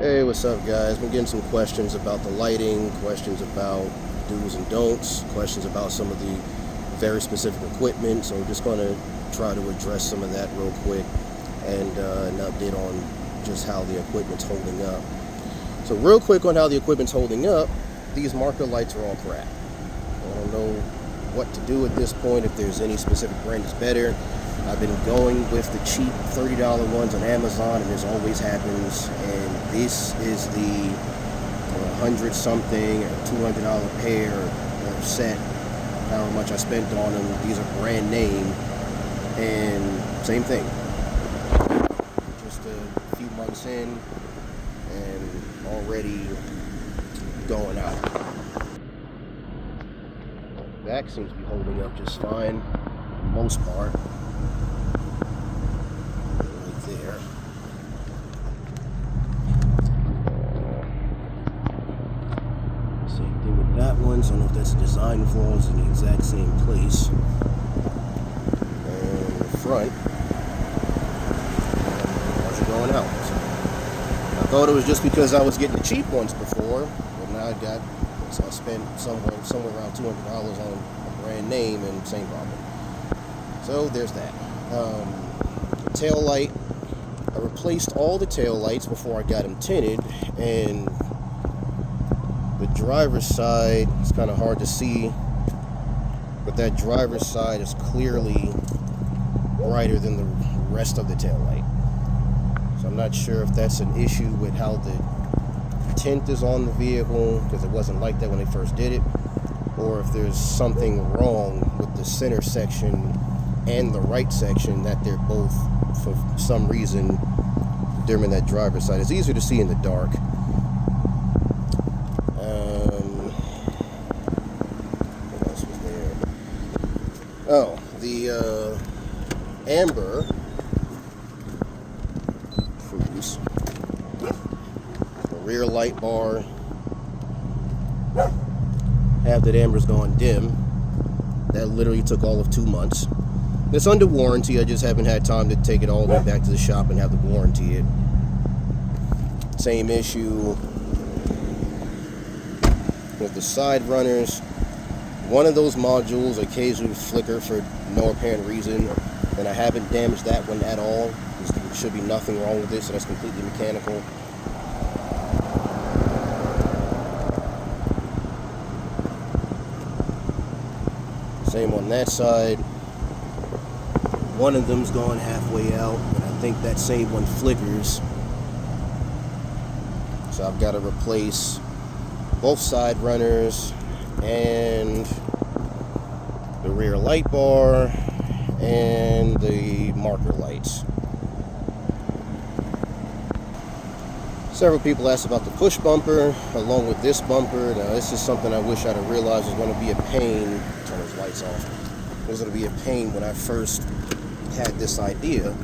Hey, what's up, guys? Been getting some questions about the lighting, questions about do's and don'ts, questions about some of the very specific equipment. So we're just going to try to address some of that real quick and an update on just how the equipment's holding up. So real quick on how the equipment's holding up, these marker lights are all crap. I don't know what to do at this point, if there's any specific brand that's better. I've been going with the cheap $30 ones on Amazon, and this always happens. And this is the 100 something or $200 pair or set, however much I spent on them. These are brand name, and same thing. Just a few months in, and already going out. Back seems to be holding up just fine, for the most part. There. Same thing with that one, so I don't know if that's a design flaw, it's in the exact same place. And the front, are going out. I thought it was just because I was getting the cheap ones before, but now I spent somewhere around $200 on a brand name, and same problem. So there's that. Tail light. I replaced all the tail lights before I got them tinted, and the driver's side, it's kind of hard to see, but that driver's side is clearly brighter than the rest of the tail light. So I'm not sure if that's an issue with how the tint is on the vehicle, because it wasn't like that when they first did it, or if there's something wrong with the center section and the right section, that they're both, for some reason, dimming that driver's side. It's easier to see in the dark. What else was there? Oh, the amber cruise. The rear light bar. Half that amber's gone dim. That literally took all of 2 months. It's under warranty. I just haven't had time to take it all the way back to the shop and have to warranty it. Same issue with the side runners. One of those modules occasionally flicker for no apparent reason, and I haven't damaged that one at all. There should be nothing wrong with it, so that's completely mechanical. Same on that side. One of them's gone halfway out, and I think that same one flickers. So I've got to replace both side runners and the rear light bar and the marker lights. Several people asked about the push bumper along with this bumper. Now this is something I wish I'd have realized was going to be a pain. Turn those lights off. It was going to be a pain when I first had this idea.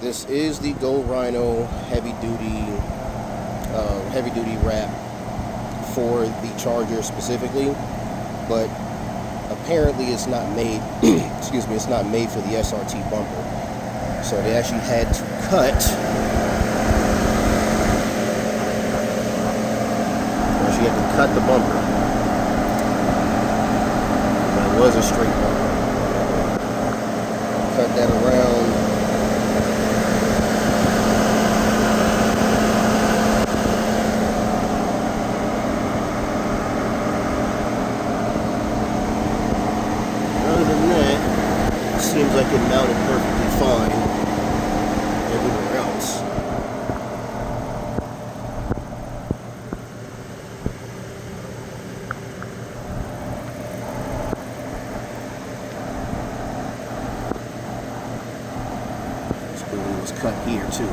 This is the Go Rhino heavy duty wrap for the Charger specifically, but apparently it's not made excuse me, it's not made for the SRT bumper. So they actually had to cut the bumper. But it was a straight bumper. Cut that around. Seems like it mounted perfectly fine everywhere else. This building was cut here too.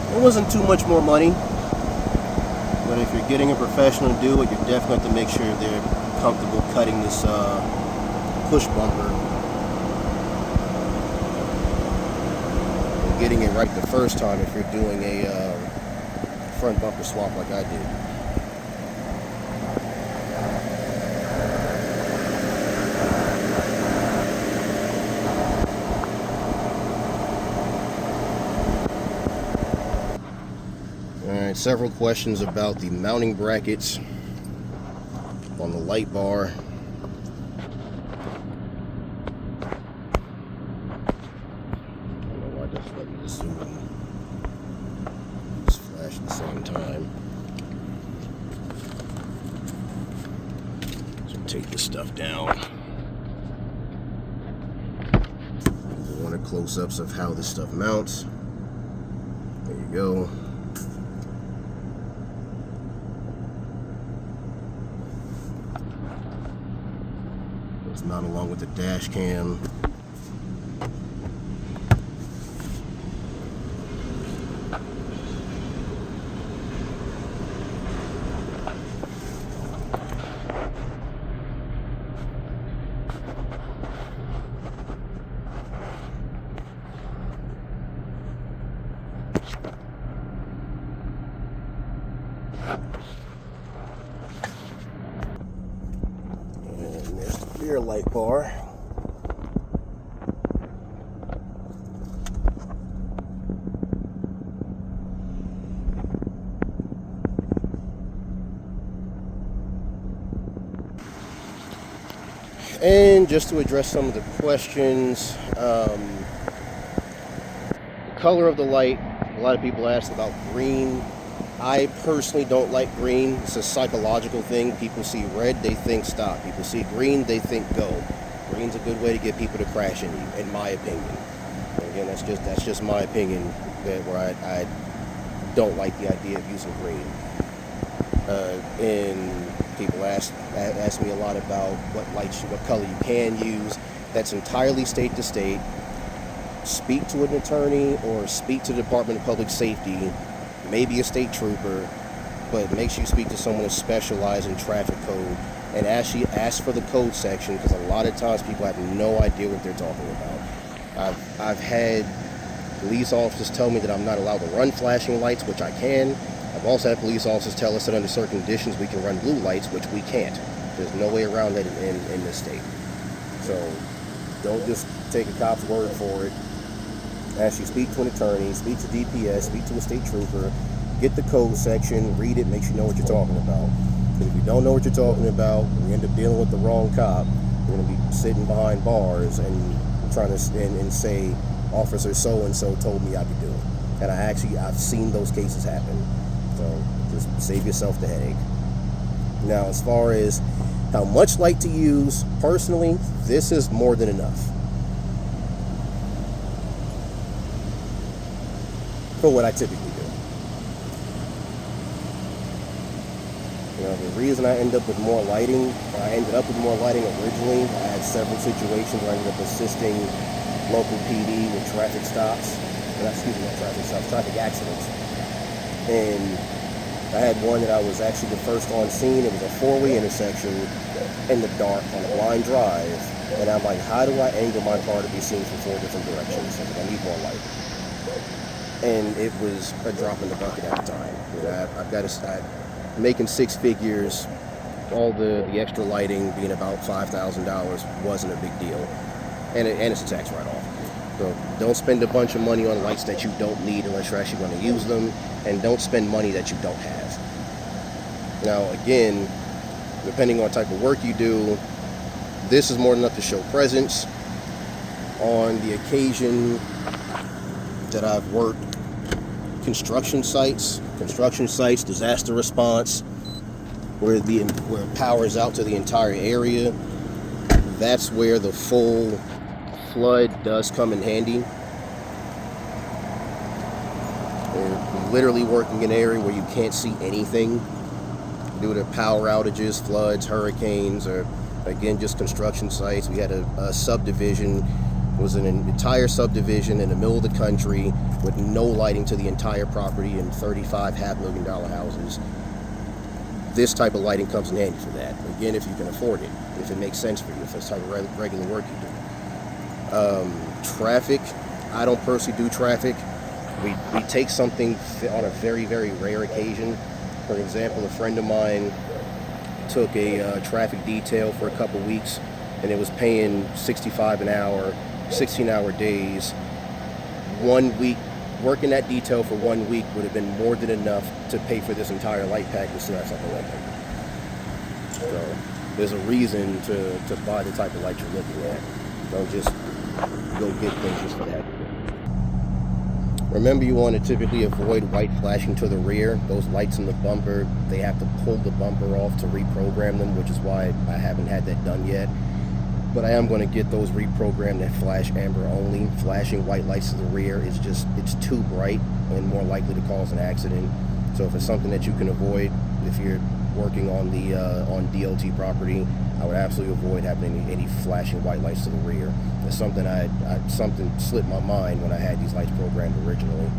It wasn't too much more money, but if you're getting a professional to do it, you definitely have to make sure they're comfortable cutting this push bumper and getting it right the first time if you're doing a front bumper swap like I did. Alright, several questions about the mounting brackets on the light bar. I don't know why that's letting me zoom and just flash at the same time. So take this stuff down. We want close-ups of how this stuff mounts. There you go. It's mount along with the dash cam. And there's the rear light bar. And just to address some of the questions, the color of the light, a lot of people asked about green. I personally don't like green. It's a psychological thing. People see red, they think stop. People see green, they think go. Green's a good way to get people to crash into you, in my opinion. And again, that's just my opinion, where I don't like the idea of using green. And people ask me a lot about what color you can use. That's entirely state to state. Speak to an attorney or speak to the Department of Public Safety, maybe a state trooper, but make sure you speak to someone who specializes in traffic code and actually ask for the code section, because a lot of times people have no idea what they're talking about. I've had police officers tell me that I'm not allowed to run flashing lights, which I can. I've also had police officers tell us that under certain conditions we can run blue lights, which we can't. There's no way around that in this state. So don't just take a cop's word for it. Actually speak to an attorney, speak to DPS, speak to a state trooper, get the code section, read it, make sure you know what you're talking about. Because if you don't know what you're talking about, and you end up dealing with the wrong cop, you're going to be sitting behind bars and trying to say, Officer so-and-so told me I could do it. And I've seen those cases happen. So just save yourself the headache. Now, as far as how much light to use, personally, this is more than enough for what I typically do. You know, the reason I ended up with more lighting originally, I had several situations where I ended up assisting local PD with traffic stops. Traffic accidents. And I had one that I was actually the first on scene. It was a four-way intersection in the dark on a blind drive. And I'm like, how do I angle my car to be seen from four different directions? I need more light. And it was a drop in the bucket at the time. You know, I'm making six figures. All the extra lighting being about $5,000 wasn't a big deal. And it's a tax write-off. So don't spend a bunch of money on lights that you don't need unless you're actually going to use them, and don't spend money that you don't have. Now, again, depending on the type of work you do, this is more than enough to show presence. On the occasion that I've worked construction sites, disaster response, where power is out to the entire area, that's where the full flood does come in handy. We're literally working in an area where you can't see anything due to power outages, floods, hurricanes, or again just construction sites. We had a subdivision, it was an entire subdivision in the middle of the country with no lighting to the entire property and 35 $500,000 houses. This type of lighting comes in handy for that. Again, if you can afford it, if it makes sense for you, if it's the type of regular work you do. Traffic, I don't personally do traffic. We take something on a very, very rare occasion. For example, a friend of mine took a traffic detail for a couple weeks, and it was paying $65 an hour, 16-hour days. 1 week, working that detail for 1 week would have been more than enough to pay for this entire light package to have something like that. So there's a reason to buy the type of light you're looking at. Don't just go get things just for that. Remember, you want to typically avoid white flashing to the rear. Those lights in the bumper, they have to pull the bumper off to reprogram them, which is why I haven't had that done yet. But I am going to get those reprogrammed that flash amber only. Flashing white lights to the rear is just, it's too bright and more likely to cause an accident. So if it's something that you can avoid, if you're working on the on DOT property, I would absolutely avoid having any flashing white lights to the rear. It's something something slipped my mind when I had these lights programmed originally.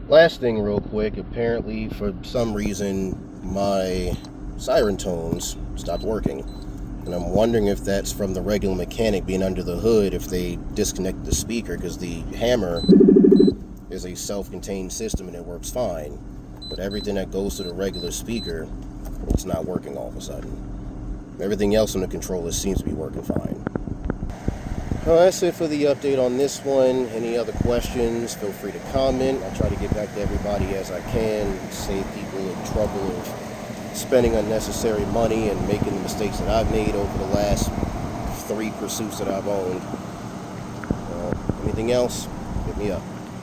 Last thing real quick, apparently for some reason my siren tones stopped working. And I'm wondering if that's from the regular mechanic being under the hood, if they disconnect the speaker, because the hammer is a self-contained system and it works fine. But everything that goes to the regular speaker, it's not working all of a sudden. Everything else on the controller seems to be working fine. That's it for the update on this one. Any other questions, feel free to comment. I'll try to get back to everybody as I can, save people the trouble of spending unnecessary money and making the mistakes that I've made over the last 3 pursuits that I've owned. Anything else, hit me up.